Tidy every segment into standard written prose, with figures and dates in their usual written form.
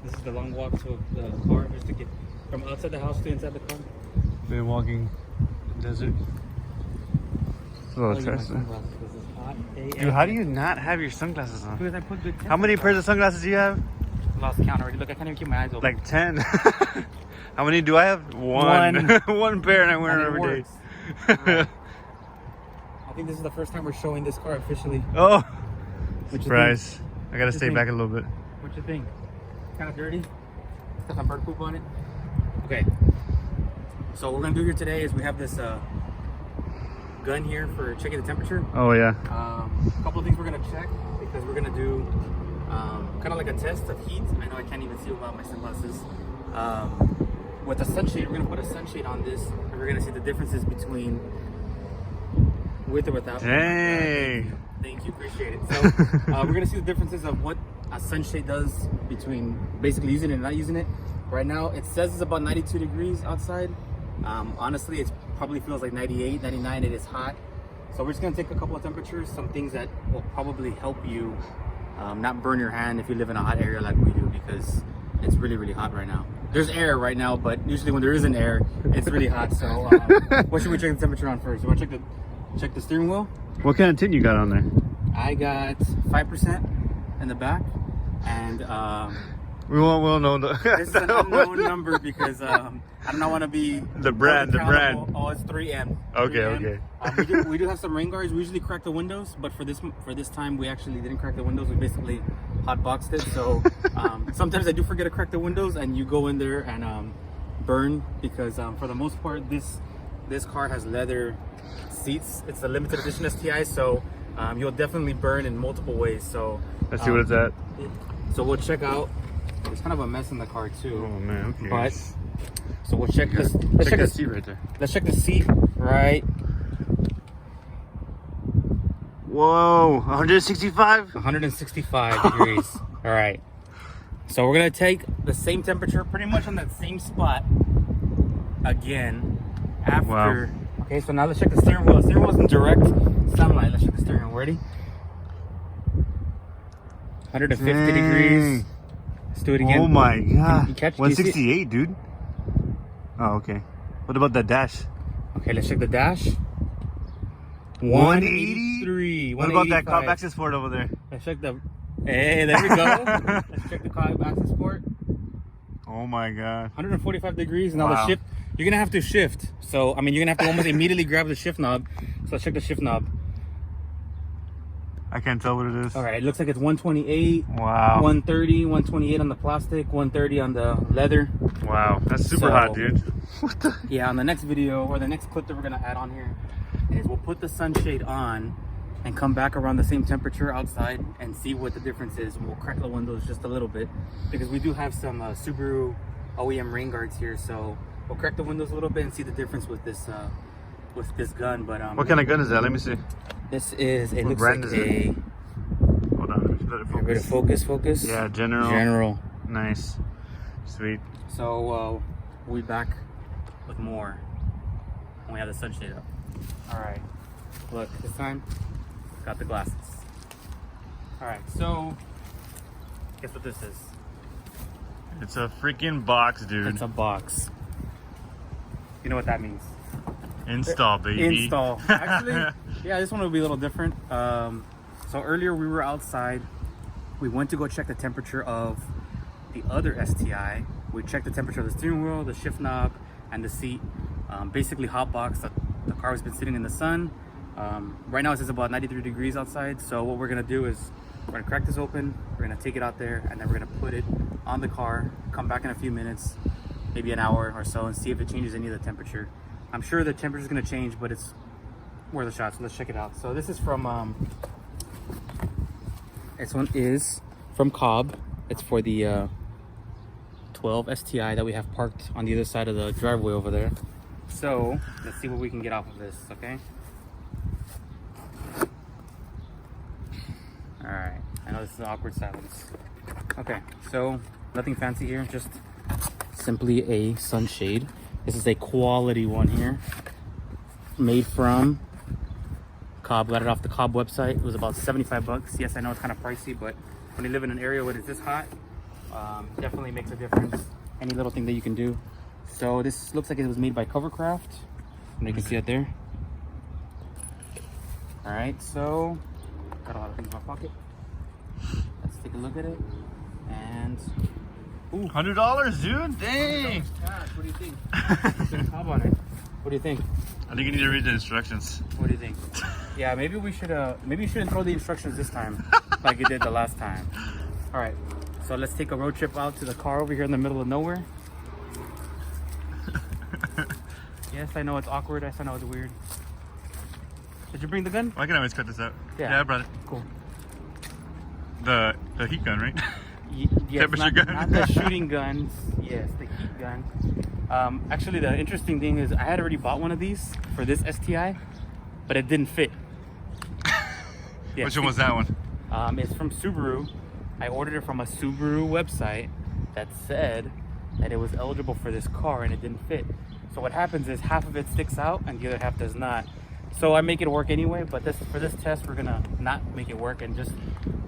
This is the long walk to the car, just to get from outside the house to inside the car. Been walking the desert. It's a little stressful. Dude, how do you not have your sunglasses on? Because I put good. How many pairs of sunglasses do you have? Lost count already. Look, I can't even keep my eyes open. Like 10. How many do I have? One. One pair, and I wear them every day. Right. I think this is the first time we're showing this car officially. Oh, What surprise. I gotta stay back a little bit. What you think? Kind of dirty? Got some bird poop on it? Okay. So what we're gonna do here today is we have this gun here for checking the temperature. Oh, yeah. A couple of things we're gonna check because we're gonna do kind of like a test of heat. I know I can't even see without my sunglasses. With a sunshade, we're gonna put a sunshade on this, and we're gonna see the differences between with or without. Dang. Thank you, appreciate it. So we're gonna see the differences of what a sunshade does between basically using it and not using it. Right now, it says it's about 92 degrees outside. Honestly, it probably feels like 98, 99. It is hot. So we're just gonna take a couple of temperatures, some things that will probably help you not burn your hand if you live in a hot area like we do, because it's really, really hot right now. There's air right now, but usually when there isn't air, it's really hot. So what should we check the temperature on first? You want to check the steering wheel? What kind of tint you got on there? I got 5% in the back, and we'll know. this is an unknown number because I do not want to be the brand. Oh, it's 3M. Okay, 3M. okay. We do have some rain guards. We usually crack the windows, but for this time we actually didn't crack the windows. We basically hot boxed it. So sometimes I do forget to crack the windows, and you go in there and burn, because for the most part this car has leather seats. It's a limited edition STI, so you'll definitely burn in multiple ways. So let's see what it's at. So we'll check out. There's kind of a mess in the car too. Oh man, okay. But so we'll check this. Let's check the seat right there. Let's check the seat right. Whoa, 165? 165 degrees. All right. So we're gonna take the same temperature, pretty much on that same spot again after. Wow. Okay, so now let's check the steering wheel. The steering wheel's in direct sunlight. Let's check the steering wheel. Ready? 150 degrees. Let's do it again. Oh my god. You catch, 168, dude. Oh, okay. What about that dash? Okay, let's check the dash. 183. What about that COBB access port over there? Let's check the. Hey, there we go. Let's check the COBB access port. Oh my god. 145 degrees. Now wow. the shift. You're gonna have to shift. So I mean, you're gonna have to almost immediately grab the shift knob. So let's check the shift knob. I can't tell what it is. All right, it looks like it's 128. Wow. 130, 128 on the plastic, 130 on the leather. Wow, that's super hot, dude. What the? Yeah, on the next video or the next clip that we're gonna add on here is we'll put the sunshade on and come back around the same temperature outside and see what the difference is. We'll crack the windows just a little bit because we do have some Subaru OEM rain guards here, so we'll crack the windows a little bit and see the difference with this gun. But what kind of gun is that? Let me see. This is, it what looks like a. Hold on, let me let it focus. Focus. Yeah, General. Nice. Sweet. So we'll be back with more when we have the sunshade up. All right. Look, this time got the glasses. All right. So guess what this is? It's a freaking box, dude. It's a box. You know what that means? Install, baby. Install. Actually, yeah, this one will be a little different. So earlier we were outside. We went to go check the temperature of the other STI. We checked the temperature of the steering wheel, the shift knob, and the seat. Basically hot box. The car has been sitting in the sun. Right now it says about 93 degrees outside. So what we're gonna do is we're gonna crack this open. We're gonna take it out there, and then we're gonna put it on the car. Come back in a few minutes, maybe an hour or so, and see if it changes any of the temperature. I'm sure the temperature is going to change, but it's worth a shot. So let's check it out. So this is from this one is from COBB. It's for the 12 STI that we have parked on the other side of the driveway over there. So let's see what we can get off of this. Okay. All right. I know this is an awkward silence. Okay. So nothing fancy here. Just simply a sunshade. This is a quality one here, made from COBB. Got it off the COBB website. It was about 75 bucks. Yes, I know it's kind of pricey, but when you live in an area where it's this hot, Definitely makes a difference. Any little thing that you can do. So this looks like it was made by Covercraft. And you can see it there. All right, so got a lot of things in my pocket. Let's take a look at it. And ooh, $100, dude. Dang. Gosh, what do you think? Top on it. What do you think? I think you need to read the instructions. What do you think? Yeah, maybe we should. Maybe you shouldn't throw the instructions this time, like you did the last time. All right, so let's take a road trip out to the car over here in the middle of nowhere. Yes, I know it's awkward. Yes, I know it's weird. Did you bring the gun? I can always cut this out. Yeah, I brought it. Cool. The heat gun, right? Yes, Temperature gun. Not the shooting guns. Yes, the heat gun. Actually, the interesting thing is I had already bought one of these for this STI, but it didn't fit. Yeah, Which one was that one? It's from Subaru. I ordered it from a Subaru website that said that it was eligible for this car and it didn't fit. So what happens is half of it sticks out and the other half does not. So I make it work anyway, but for this test, we're gonna not make it work and just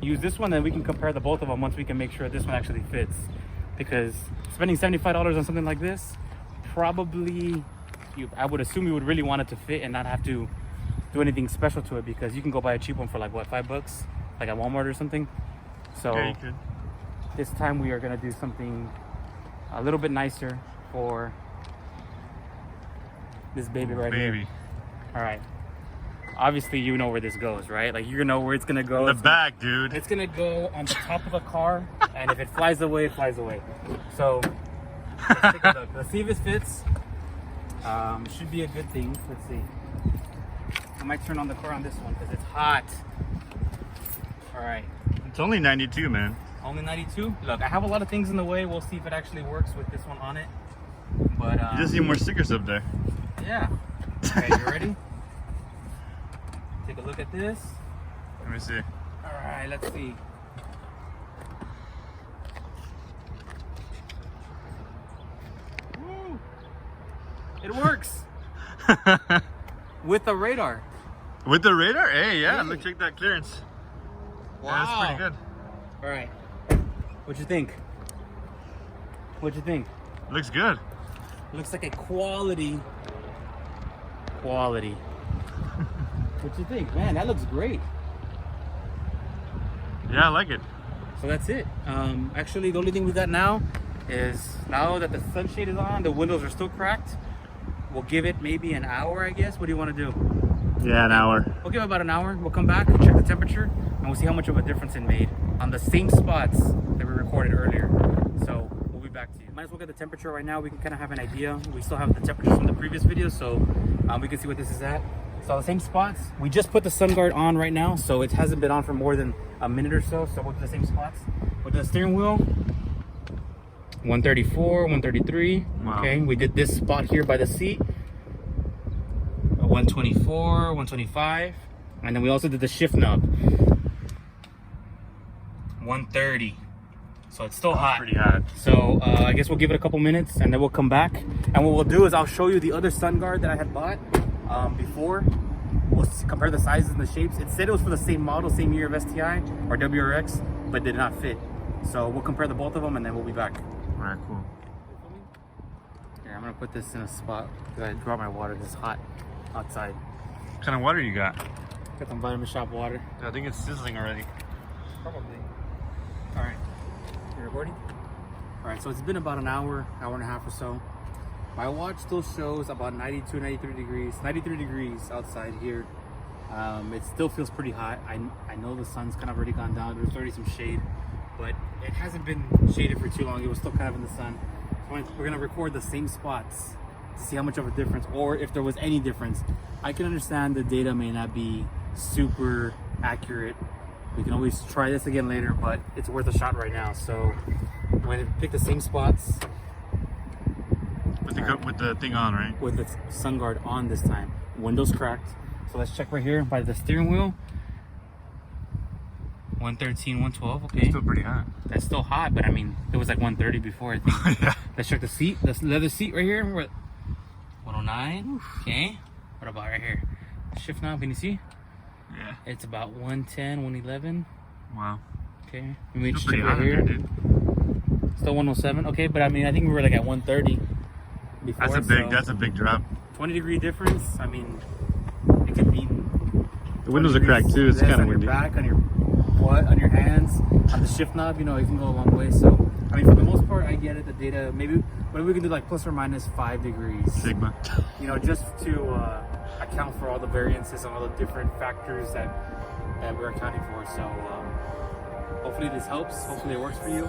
use this one, and we can compare the both of them once we can make sure this one actually fits. Because spending $75 on something like this, probably, I would assume you would really want it to fit and not have to do anything special to it, because you can go buy a cheap one for like what, $5, like at Walmart or something. So Yeah, you could. this time we are gonna do something a little bit nicer for this baby right here. All right. Obviously, you know where this goes, right? Like, you know where it's gonna go. The back, dude. It's gonna go on the top of the car, and if it flies away, it flies away. So let's take a look. Let's see if it fits. Should be a good thing. Let's see. I might turn on the car on this one because it's hot. All right. It's only 92, man. Only 92. Look, I have a lot of things in the way. We'll see if it actually works with this one on it. But You just need more stickers up there. yeah. Okay, you ready? Take a look at this. Let me see. All right, let's see. Woo. It works with the radar. With the radar? Hey, yeah, Hey. look, check that clearance. Wow. Yeah, that's pretty good. All right. What'd you think? What'd you think? Looks good. Looks like a quality. What you think? Man, that looks great. Yeah, I like it. So that's it. Actually, the only thing we got now is, now that the sunshade is on, the windows are still cracked. We'll give it maybe an hour, I guess. What do you want to do? Yeah, an hour. We'll give it about an hour. We'll come back, check the temperature, and we'll see how much of a difference it made on the same spots that we recorded earlier. So we'll be back to you. Might as well get the temperature right now. We can kind of have an idea. We still have the temperatures from the previous video, so we can see what this is at. So the same spots. We just put the sun guard on right now, so it hasn't been on for more than a minute or so. So we'll do the same spots. With the steering wheel, 134, 133. Wow. Okay, we did this spot here by the seat. 124, 125. And then we also did the shift knob. 130. So it's still hot. Pretty hot. So I guess we'll give it a couple minutes and then we'll come back. And what we'll do is I'll show you the other sun guard that I had bought before. We'll compare the sizes and the shapes. It said it was for the same model, same year of STI or WRX, but did not fit. So we'll compare the both of them and then we'll be back. All right, cool. Here, I'm gonna put this in a spot because I dropped my water. It's hot outside. What kind of water you got? Got some Vitamin Shop water. I think it's sizzling already. Probably. All right. You recording? All right, so it's been about an hour, hour and a half or so. My watch still shows about 92, 93 degrees outside here. It still feels pretty hot. I know the sun's kind of already gone down. There's already some shade, but it hasn't been shaded for too long. It was still kind of in the sun. So we're gonna record the same spots to see how much of a difference, or if there was any difference. I can understand the data may not be super accurate. We can always try this again later, but it's worth a shot right now. So I'm going to pick the same spots With the thing on, right? with the sun guard on this time. Windows cracked. So let's check right here by the steering wheel. 113, 112. Okay, It's still pretty hot. that's still hot, but I mean, it was like 130 before, I think. Yeah. Let's check the seat. This leather seat right here. We're at 109. Okay. What about right here? Shift knob. Can you see? Yeah. It's about 110, 111. Wow. Okay. Let me Still check pretty right hot here. in there, dude. Still 107. Okay, but I mean, I think we were like at 130 before. That's a big drop. 20-degree difference. I mean, it could be. The windows are cracked too. It's kind of windy. On your back, on your butt, on your hands, on the shift knob. You know, it can go a long way. So, I mean, for the most part, I get it. The data, maybe we can do like plus or minus 5 degrees. Sigma. You know, just to account for all the variances and all the different factors that we're accounting for. So, hopefully this helps. Hopefully it works for you.